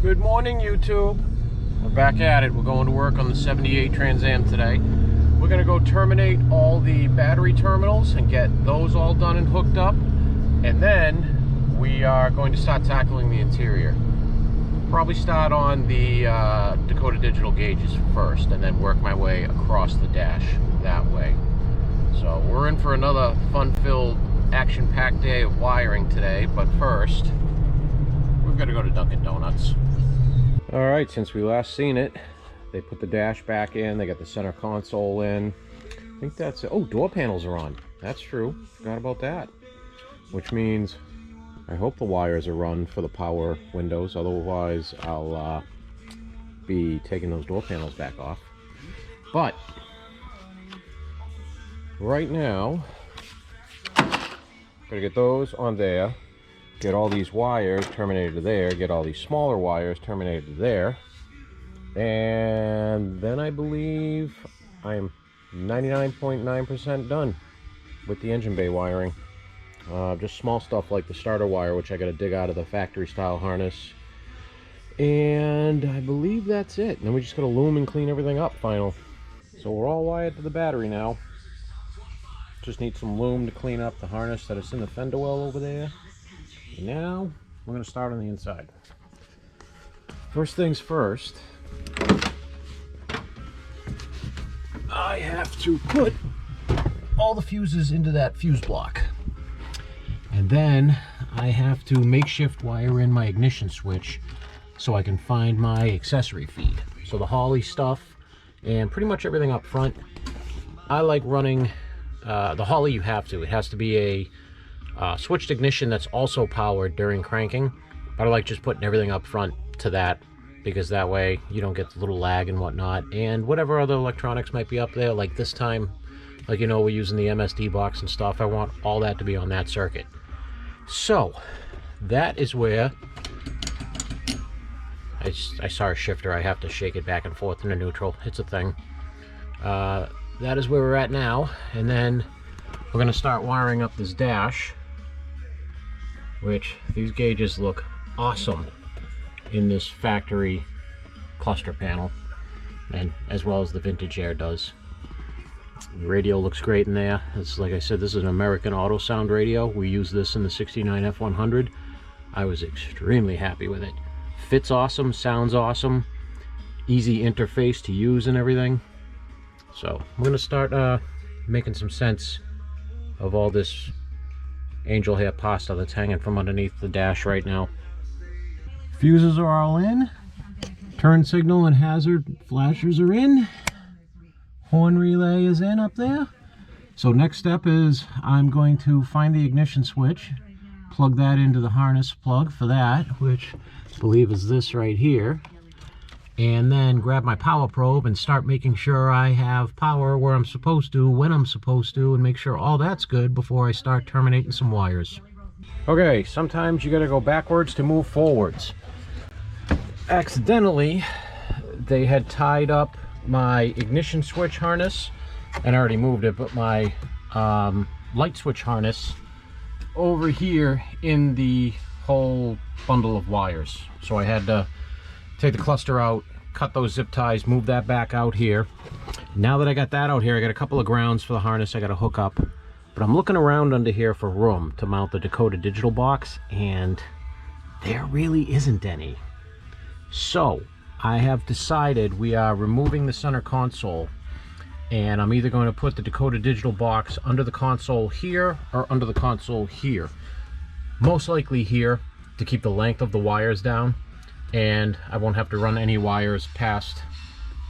Good morning, YouTube. We're back at it. We're going to work on the 78 Trans Am today. We're going to go terminate all the battery terminals and get those all done and hooked up. And then we are going to start tackling the interior. Probably start on the Dakota Digital gauges first and then work my way across the dash that way. So we're in for another fun-filled, action-packed day of wiring today, but first, we've got to go to Dunkin' Donuts. All right, since we last seen it, they put the dash back in, they got the center console in. I think that's it. Oh, door panels are on. That's true. Forgot about that. Which means I hope the wires are run for the power windows, otherwise I'll be taking those door panels back off. But right now, gotta get those on there. Get all these wires terminated to there, get all these smaller wires terminated to there, and then I believe I'm 99.9% done with the engine bay wiring. Just small stuff like the starter wire, which I got to dig out of the factory style harness, and I believe that's it. And then we just got to loom and clean everything up final. So we're all wired to the battery now. Just need some loom to clean up the harness that is in the fender well over there. Now we're going to start on the inside. First things first, I have to put all the fuses into that fuse block, and then I have to makeshift wire in my ignition switch so I can find my accessory feed. So the Holley stuff and pretty much everything up front. I like running the Holley. You have to. It has to be a switched ignition that's also powered during cranking, but I like just putting everything up front to that, because that way you don't get the little lag and whatnot, and whatever other electronics might be up there. Like this time, like, you know, we're using the MSD box and stuff. I want all that to be on that circuit. So that is where I saw a shifter. I have to shake it back and forth into neutral. It's a thing. That is where we're at now, and then we're going to start wiring up this dash, which these gauges look awesome in this factory cluster panel, and as well as the vintage air does. The radio looks great in there. It's like I said, this is an American Auto Sound radio. We use this in the 69 F100. I was extremely happy with it. Fits awesome, sounds awesome, easy interface to use and everything. So I'm going to start making some sense of all this angel hair pasta that's hanging from underneath the dash right now. Fuses are all in. Turn signal and hazard flashers are in. Horn relay is in up there. So next step is I'm going to find the ignition switch, plug that into the harness plug for that, which I believe is this right here, and then grab my power probe and start making sure I have power where I'm supposed to, when I'm supposed to, and make sure all that's good before I start terminating some wires. Okay, sometimes you gotta go backwards to move forwards. Accidentally, they had tied up my ignition switch harness, and I already moved it, but my light switch harness over here in the whole bundle of wires. So I had to take the cluster out, cut those zip ties, move that back out here. Now that I got that out here, I got a couple of grounds for the harness I got to hook up, but I'm looking around under here for room to mount the Dakota Digital box, and there really isn't any. So I have decided we are removing the center console, and I'm either going to put the Dakota Digital box under the console here or under the console here. Most likely here, to keep the length of the wires down, and I won't have to run any wires past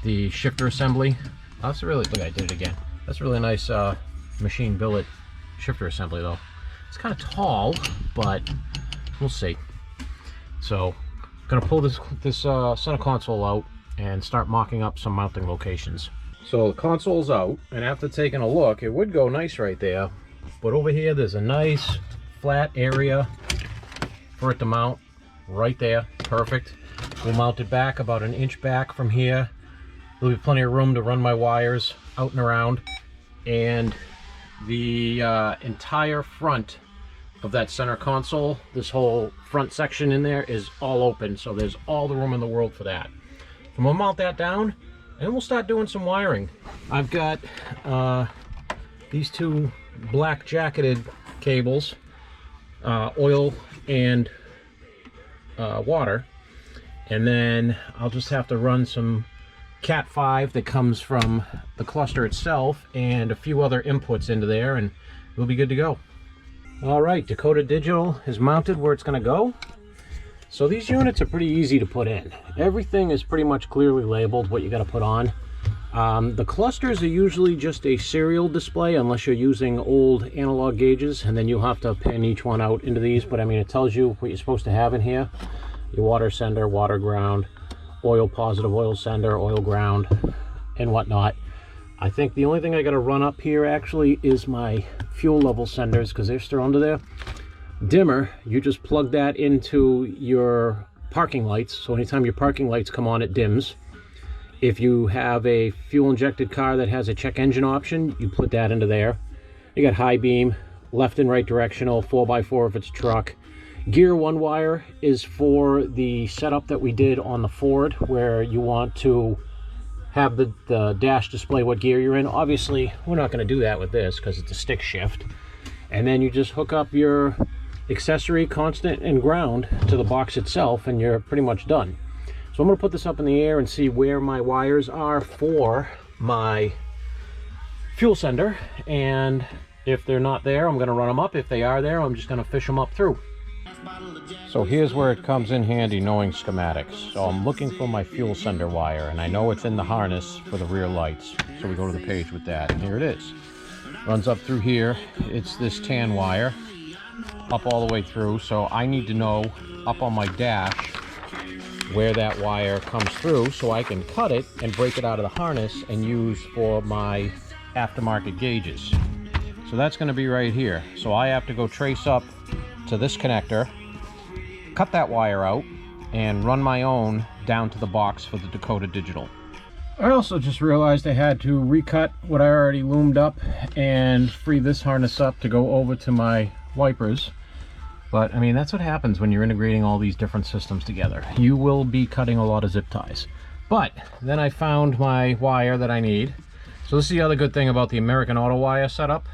the shifter assembly. That's really, look, I did it again. That's a really nice machine billet shifter assembly though. It's kind of tall, but we'll see. So I'm gonna pull this center console out and start mocking up some mounting locations. So the console's out, and after taking a look, it would go nice right there, but over here there's a nice flat area for it to mount right there. Perfect. We'll mount it back about an inch back from here. There'll be plenty of room to run my wires out and around, and the entire front of that center console. This whole front section in there is all open, so there's all the room in the world for that. I'm gonna mount that down and we'll start doing some wiring. I've got these two black jacketed cables, oil and water, and then I'll just have to run some Cat 5 that comes from the cluster itself and a few other inputs into there, and we'll be good to go. All right, Dakota Digital is mounted where it's going to go. So these units are pretty easy to put in. Everything is pretty much clearly labeled what you got to put on. The clusters are usually just a serial display unless you're using old analog gauges, and then you'll have to pin each one out into these. But I mean, it tells you what you're supposed to have in here: your water sender, water ground, oil positive, oil sender, oil ground, and whatnot. I think the only thing I got to run up here actually is my fuel level senders, because they're still under there. Dimmer, you just plug that into your parking lights, so anytime your parking lights come on, it dims. If you have a fuel injected car that has a check engine option, you put that into there. You got high beam, left and right directional, 4x4 if it's a truck. Gear 1 wire is for the setup that we did on the Ford, where you want to have the dash display what gear you're in. Obviously, we're not going to do that with this because it's a stick shift. And then you just hook up your accessory, constant, and ground to the box itself, and you're pretty much done. So I'm going to put this up in the air and see where my wires are for my fuel sender. And if they're not there, I'm going to run them up. If they are there, I'm just going to fish them up through. So here's where it comes in handy knowing schematics. So I'm looking for my fuel sender wire, and I know it's in the harness for the rear lights. So we go to the page with that, and here it is. Runs up through here. It's this tan wire up all the way through. So I need to know up on my dash where that wire comes through so I can cut it and break it out of the harness and use for my aftermarket gauges. So that's going to be right here. So I have to go trace up to this connector, cut that wire out, and run my own down to the box for the Dakota Digital. I also just realized I had to recut what I already loomed up and free this harness up to go over to my wipers. But I mean, that's what happens when you're integrating all these different systems together. You will be cutting a lot of zip ties. But then I found my wire that I need. So this is the other good thing about the American Auto Wire setup.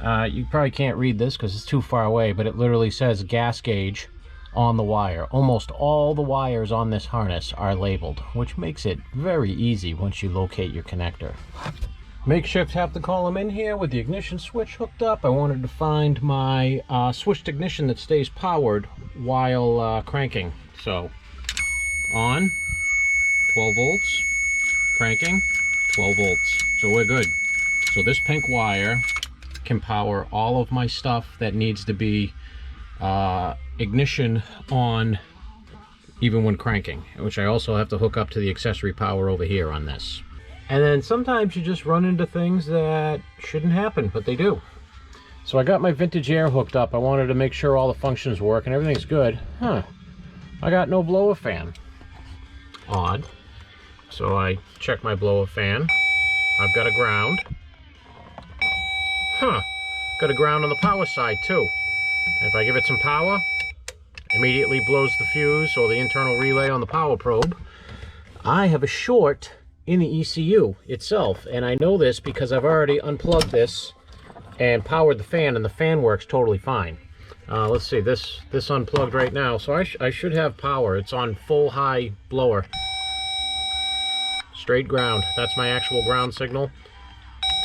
You probably can't read this because it's too far away, but it literally says gas gauge on the wire. Almost all the wires on this harness are labeled, which makes it very easy once you locate your connector. Makeshift have to call them in here with the ignition switch hooked up. I wanted to find my switched ignition that stays powered while cranking. So on, 12 volts, cranking, 12 volts. So we're good. So this pink wire can power all of my stuff that needs to be ignition on even when cranking, which I also have to hook up to the accessory power over here on this. And then sometimes you just run into things that shouldn't happen, but they do. So I got my vintage air hooked up. I wanted to make sure all the functions work and everything's good. I got no blower fan. Odd. So I check my blower fan. I've got a ground. Got a ground on the power side too. If I give it some power, immediately blows the fuse or the internal relay on the power probe. I have a short in the ECU itself, and I know this because I've already unplugged this and powered the fan, and the fan works totally fine. Let's see, this unplugged right now, so I should have power. It's on full high blower. Straight ground. That's my actual ground signal.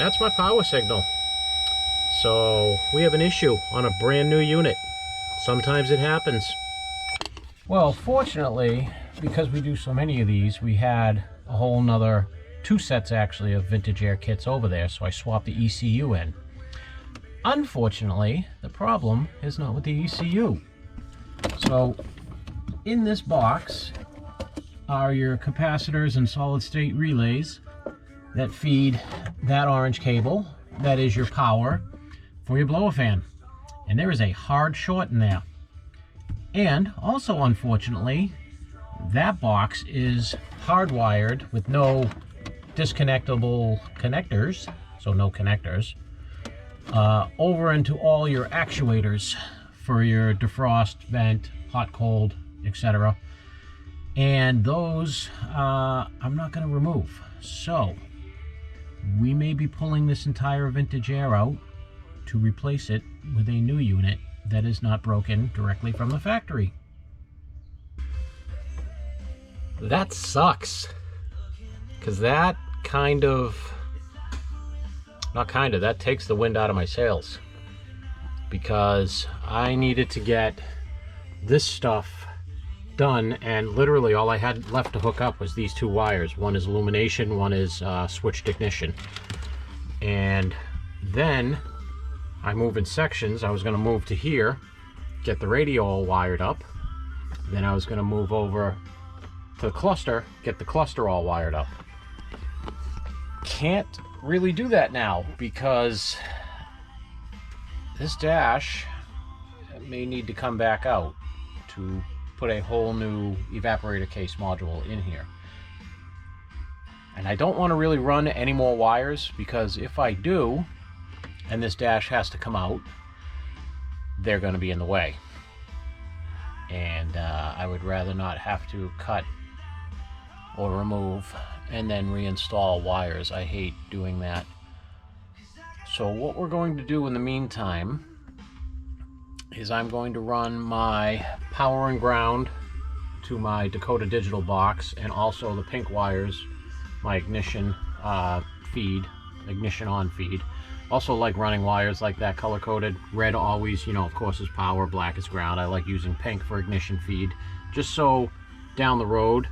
That's my power signal. So we have an issue on a brand new unit. Sometimes it happens. Well, fortunately, because we do so many of these, we had a whole nother 2 sets actually of vintage air kits over there, so I swapped the ECU in. Unfortunately, the problem is not with the ECU. So in this box are your capacitors and solid state relays that feed that orange cable. That is your power for your blower fan, and there is a hard short in there. And also, unfortunately, that box is hardwired with no disconnectable connectors, so no connectors, over into all your actuators for your defrost, vent, hot, cold, etc. And those I'm not going to remove. So we may be pulling this entire vintage air out to replace it with a new unit that is not broken directly from the factory. That sucks, because that that takes the wind out of my sails, because I needed to get this stuff done, and literally all I had left to hook up was these two wires. One is illumination, one is switched ignition. And then I move in sections. I was going to move to here, get the radio all wired up. Then I was going to move over to the cluster, get the cluster all wired up. Can't really do that now because this dash may need to come back out to put a whole new evaporator case module in here. And I don't want to really run any more wires, because if I do, and this dash has to come out, they're going to be in the way. And I would rather not have to cut or remove and then reinstall wires. I hate doing that. So what we're going to do in the meantime is I'm going to run my power and ground to my Dakota Digital box, and also the pink wires, my ignition feed, ignition on feed. Also like running wires like that, color coded. Red always, you know, of course, is power, black is ground. I like using pink for ignition feed, just so down the road,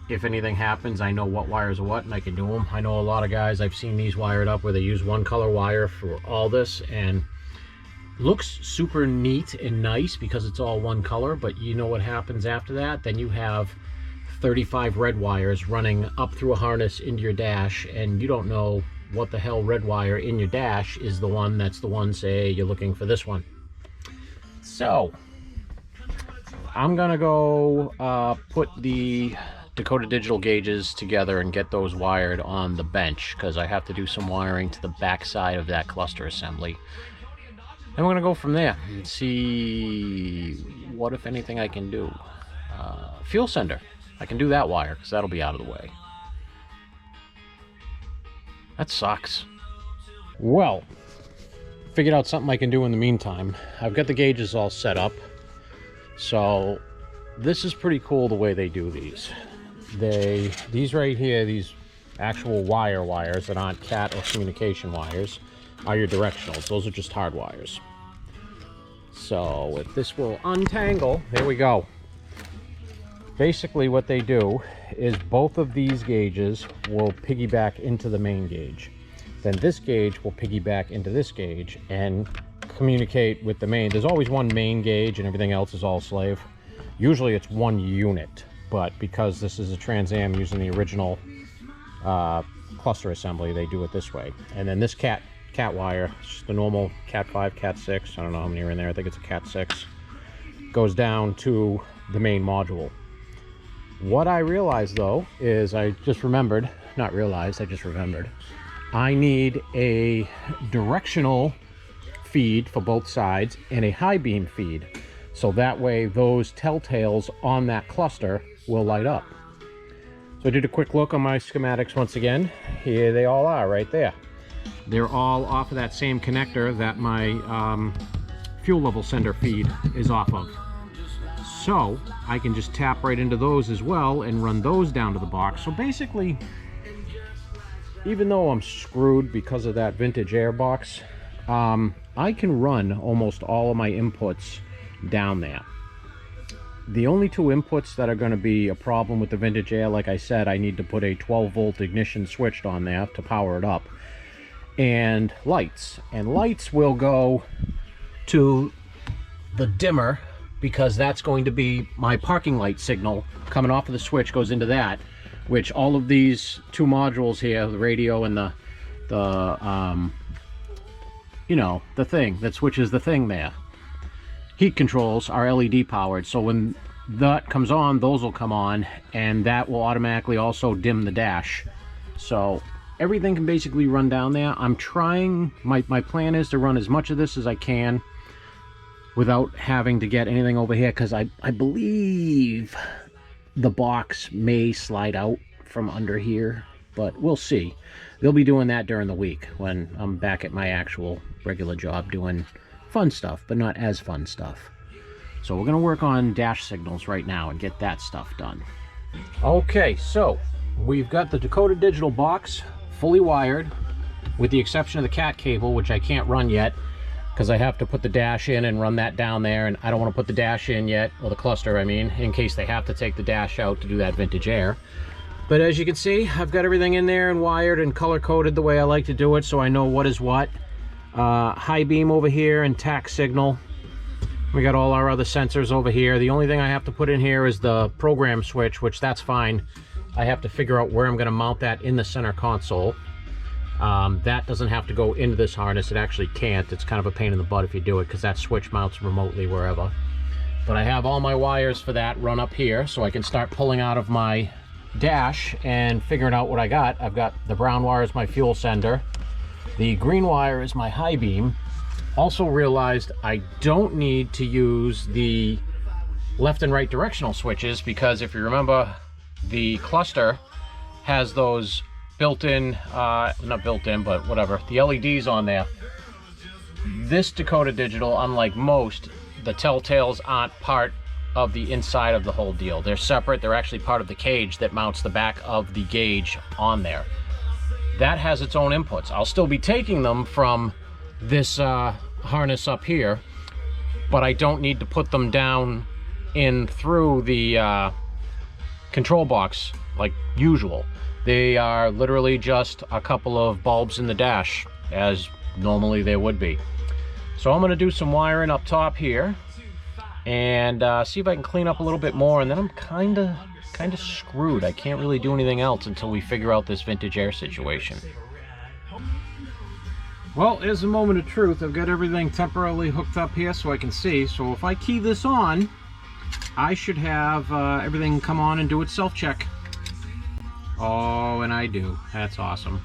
if anything happens, I know what wires are what and I can do them. I know a lot of guys, I've seen these wired up where they use one color wire for all this, and looks super neat and nice because it's all one color, but you know what happens after that? Then you have 35 red wires running up through a harness into your dash, and you don't know what the hell red wire in your dash is the one that's the one, say you're looking for this one. So I'm gonna go put the Dakota Digital gauges together and get those wired on the bench, because I have to do some wiring to the back side of that cluster assembly. And we're going to go from there and see what, if anything, I can do. Fuel sender. I can do that wire because that'll be out of the way. That sucks. Well, figured out something I can do in the meantime. I've got the gauges all set up. So this is pretty cool the way they do these. These right here, these actual wires that aren't cat or communication wires, are your directionals. Those are just hard wires. So if this will untangle, there we go. Basically what they do is both of these gauges will piggyback into the main gauge. Then this gauge will piggyback into this gauge and communicate with the main. There's always one main gauge and everything else is all slave. Usually it's one unit, but because this is a Trans Am using the original cluster assembly, they do it this way. And then this cat wire, it's just the normal cat 5, cat 6, I don't know how many are in there, I think it's a cat 6, goes down to the main module. What I realized though is I just remembered, not realized, I just remembered, I need a directional feed for both sides and a high beam feed, so that way those telltales on that cluster will light up. So I did a quick look on my schematics once again. Here they all are right there. They're all off of that same connector that my fuel level sender feed is off of. So I can just tap right into those as well and run those down to the box. So basically, even though I'm screwed because of that vintage air box, I can run almost all of my inputs down there. The only two inputs that are going to be a problem with the vintage air, like I said, I need to put a 12-volt ignition switched on there to power it up, and lights. And lights will go to the dimmer, because that's going to be my parking light signal coming off of the switch, goes into that, which all of these two modules here, the radio and the you know, the thing that switches the thing there, heat controls, are LED powered. So when that comes on, those will come on, and that will automatically also dim the dash. So everything can basically run down there. I'm trying, my plan is to run as much of this as I can without having to get anything over here, because I believe the box may slide out from under here, but we'll see. They'll be doing that during the week when I'm back at my actual regular job doing fun stuff, but not as fun stuff. So we're going to work on dash signals right now and get that stuff done. Okay, so we've got the Dakota Digital box fully wired, with the exception of the cat cable, which I can't run yet because I have to put the dash in and run that down there, and I don't want to put the dash in yet, or the cluster I mean, in case they have to take the dash out to do that vintage air. But as you can see, I've got everything in there and wired and color coded the way I like to do it, so I know what is what. High beam over here and tack signal. We got all our other sensors over here. The only thing I have to put in here is the program switch, which that's fine. I have to figure out where I'm going to mount that in the center console. That doesn't have to go into this harness. It actually can't. It's kind of a pain in the butt if you do it, because that switch mounts remotely wherever. But I have all my wires for that run up here, so I can start pulling out of my dash and figuring out what I got. I've got the brown wire is my fuel sender. The green wire is my high beam. Also realized I don't need to use the left and right directional switches, because if you remember, the cluster has those built-in, not built-in, but whatever, the LEDs on there. This Dakota Digital, unlike most, the telltales aren't part of the inside of the whole deal. They're separate. They're actually part of the cage that mounts the back of the gauge on there. That has its own inputs. I'll still be taking them from this harness up here, but I don't need to put them down in through the control box like usual. They are literally just a couple of bulbs in the dash, as normally they would be. So I'm going to do some wiring up top here and see if I can clean up a little bit more, and then I'm kind of screwed. I can't really do anything else until we figure out this vintage air situation. Well, here's a moment of truth. I've got everything temporarily hooked up here so I can see. So if I key this on, I should have everything come on and do its self-check. Oh, and I do. That's awesome.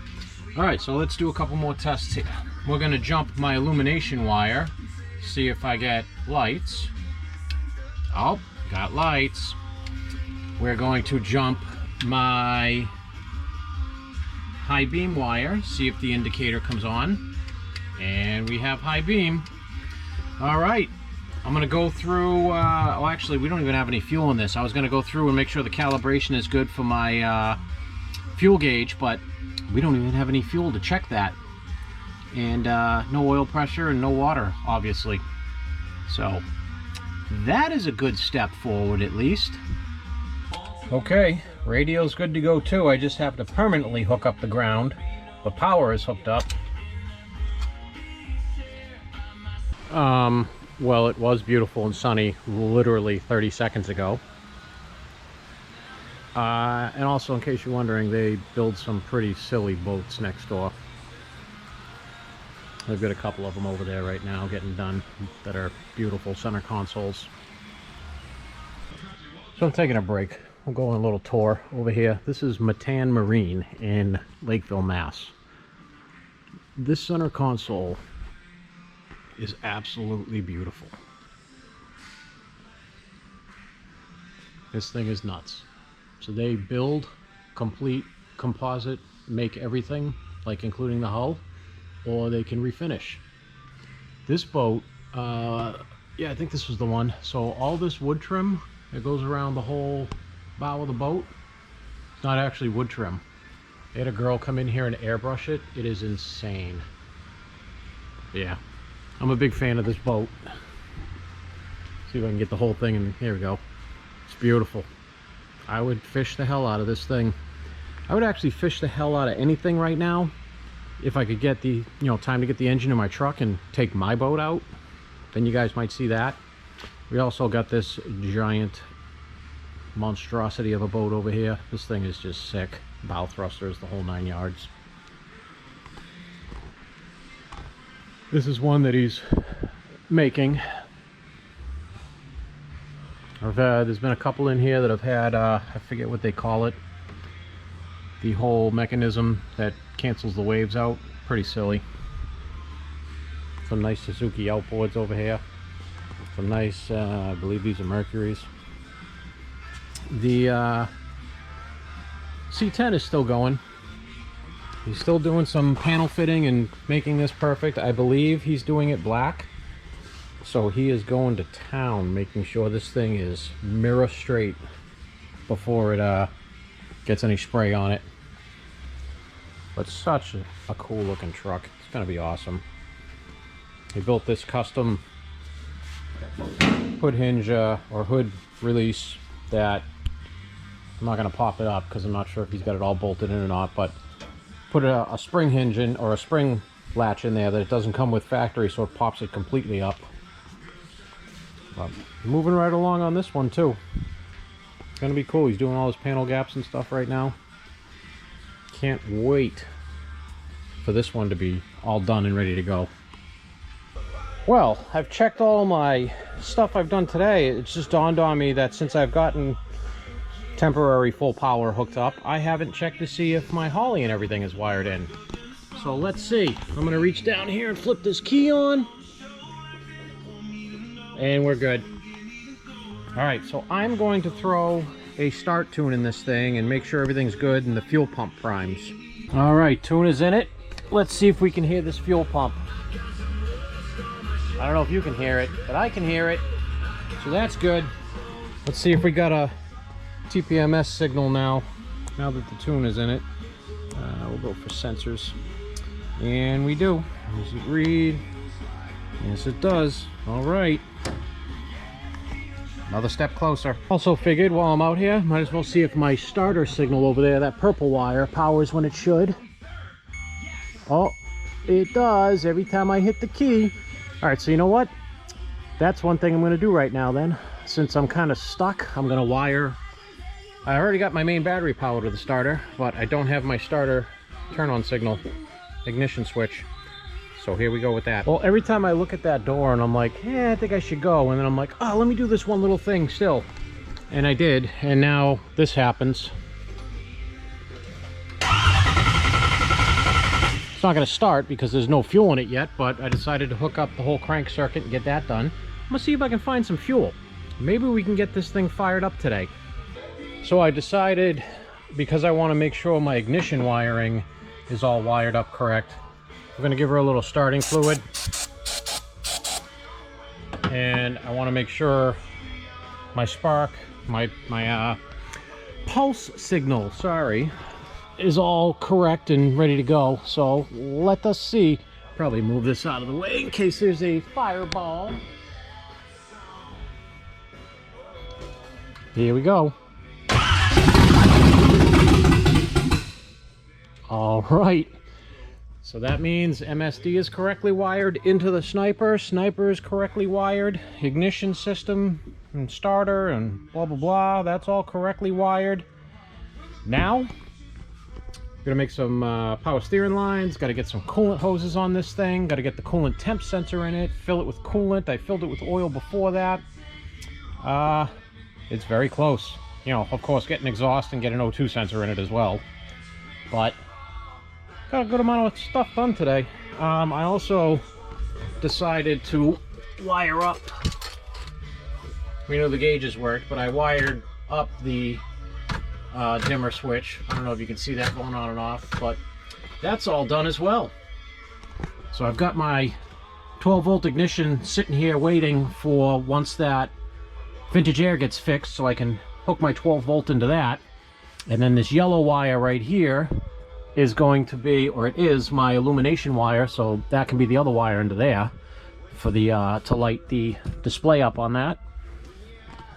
All right, so let's do a couple more tests here. We're going to jump my illumination wire, see if I get lights. Oh, got lights. We're going to jump my high beam wire, see if the indicator comes on. And we have high beam. All right, I'm going to go through, oh, actually, we don't even have any fuel in this. I was going to go through and make sure the calibration is good for my fuel gauge, but we don't even have any fuel to check that. And no oil pressure and no water, obviously. So that is a good step forward, at least. Okay, radio's good to go too. I just have to permanently hook up the ground. The power is hooked up. Well, it was beautiful and sunny literally 30 seconds ago. And also, in case you're wondering, they build some pretty silly boats next door. They've got a couple of them over there right now getting done that are beautiful center consoles. So I'm taking a break. We'll go on a little tour over here. This is Matan Marine in Lakeville, Mass. This center console is absolutely beautiful. This thing is nuts. So they build, complete, composite, make everything, like including the hull, or they can refinish. This boat, yeah, I think this was the one. So all this wood trim that goes around the whole bow of the boat, it's not actually wood trim. They had a girl come in here and airbrush it. It is insane. Yeah, I'm a big fan of this boat. See if I can get the whole thing in. Here we go. It's beautiful. I would fish the hell out of this thing. I would actually fish the hell out of anything right now if I could get the, time to get the engine in my truck and take my boat out. Then you guys might see that. We also got this giant monstrosity of a boat over here. This thing is just sick. Bow thrusters, the whole 9 yards. This is one that he's making. There's been a couple in here that have had, I forget what they call it. the whole mechanism that cancels the waves out. Pretty silly. Some nice Suzuki outboards over here. Some nice, I believe these are Mercuries. The C10 is still going. He's still doing some panel fitting and making this perfect. I believe he's doing it black. So he is going to town making sure this thing is mirror straight before it gets any spray on it. But such a cool looking truck. It's going to be awesome. He built this custom hood hinge or hood release that I'm not going to pop it up because I'm not sure if he's got it all bolted in or not, but put a spring hinge in, or a spring latch in there that it doesn't come with factory, so it pops it completely up. But moving right along on this one too. It's going to be cool. He's doing all his panel gaps and stuff right now. Can't wait for this one to be all done and ready to go. Well, I've checked all my stuff I've done today. It's just dawned on me that since I've gotten temporary full power hooked up, I haven't checked to see if my Holly and everything is wired in. So let's see. I'm going to reach down here and flip this key on. And we're good. Alright, so I'm going to throw a start tune in this thing and make sure everything's good and the fuel pump primes. Alright, tune is in it. Let's see if we can hear this fuel pump. I don't know if you can hear it, but I can hear it. So that's good. Let's see if we got a TPMS signal now that the tune is in it. We'll go for sensors. And we do. Does it read? Yes, it does. Alright. Another step closer. Also figured while I'm out here, might as well see if my starter signal over there, that purple wire, powers when it should. Oh, it does every time I hit the key. Alright, so you know what? That's one thing I'm going to do right now then. Since I'm kind of stuck, I'm going to wire... I already got my main battery power to the starter, but I don't have my starter turn-on signal ignition switch. So here we go with that. Well, every time I look at that door and I'm like, yeah, I think I should go. And then I'm like, oh, let me do this one little thing still. And I did, and now this happens. It's not going to start because there's no fuel in it yet, but I decided to hook up the whole crank circuit and get that done. I'm going to see if I can find some fuel. Maybe we can get this thing fired up today. So I decided, because I want to make sure my ignition wiring is all wired up correct, we're going to give her a little starting fluid. And I want to make sure my spark, my pulse signal, sorry, is all correct and ready to go. So let us see. Probably move this out of the way in case there's a fireball. Here we go. All right. So that means MSD is correctly wired into the Sniper. Sniper is correctly wired. Ignition system and starter and blah, blah, blah. That's all correctly wired. Now, we're gonna make some power steering lines. Got to get some coolant hoses on this thing. Got to get the coolant temp sensor in it. Fill it with coolant. I filled it with oil before that. It's very close. You know, of course, get an exhaust and get an O2 sensor in it as well. But got a good amount of stuff done today. I also decided to wire up. We know the gauges worked, but I wired up the dimmer switch. I don't know if you can see that going on and off, but that's all done as well. So I've got my 12-volt ignition sitting here waiting for once that vintage air gets fixed so I can hook my 12-volt into that. And then this yellow wire right here is going to be, or it is, my illumination wire, so that can be the other wire into there for the to light the display up on that.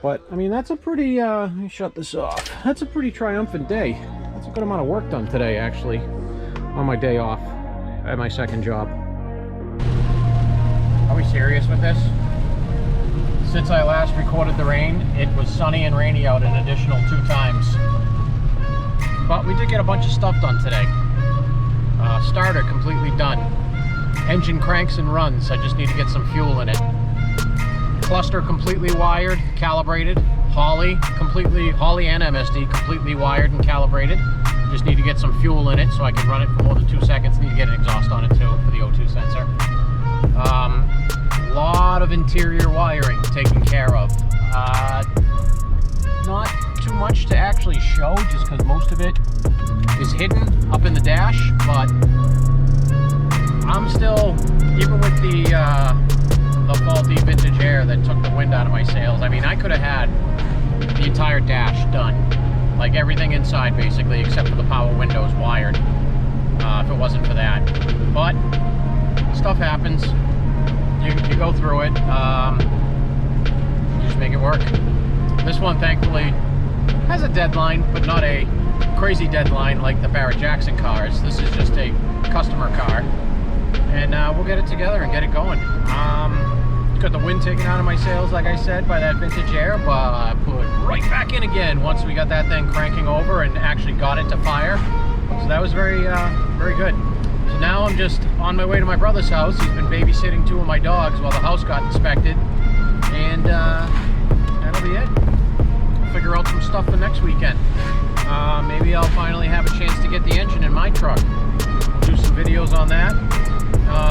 But I mean, that's a pretty let me shut this off. That's a pretty triumphant day. That's a good amount of work done today, actually, on my day off at my second job. Are we serious with this? Since I last recorded the rain, it was sunny and rainy out an additional 2 times. But we did get a bunch of stuff done today. Starter completely done. Engine cranks and runs. I just need to get some fuel in it. Cluster completely wired, calibrated. Holly and MSD completely wired and calibrated. Just need to get some fuel in it so I can run it for more than 2 seconds. Need to get an exhaust on it too for the O2 sensor. Lot of interior wiring taken care of. Not too much to actually show, just because most of it is hidden up in the dash, but I'm still, even with the faulty vintage air that took the wind out of my sails, I mean, I could have had the entire dash done, like everything inside basically, except for the power windows wired, if it wasn't for that. But stuff happens. You go through it. You just make it work. This one, thankfully, has a deadline, but not a crazy deadline like the Barrett Jackson cars. This is just a customer car, and we'll get it together and get it going. Got the wind taken out of my sails, like I said, by that vintage air, but I put right back in again once we got that thing cranking over and actually got it to fire. So that was very, very good. So now I'm just on my way to my brother's house. He's been babysitting 2 of my dogs while the house got inspected, and that'll be it. I'll figure out some stuff for next weekend. Maybe I'll finally have a chance to get the engine in my truck. We'll do some videos on that.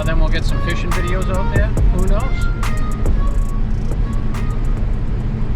Then we'll get some fishing videos out there.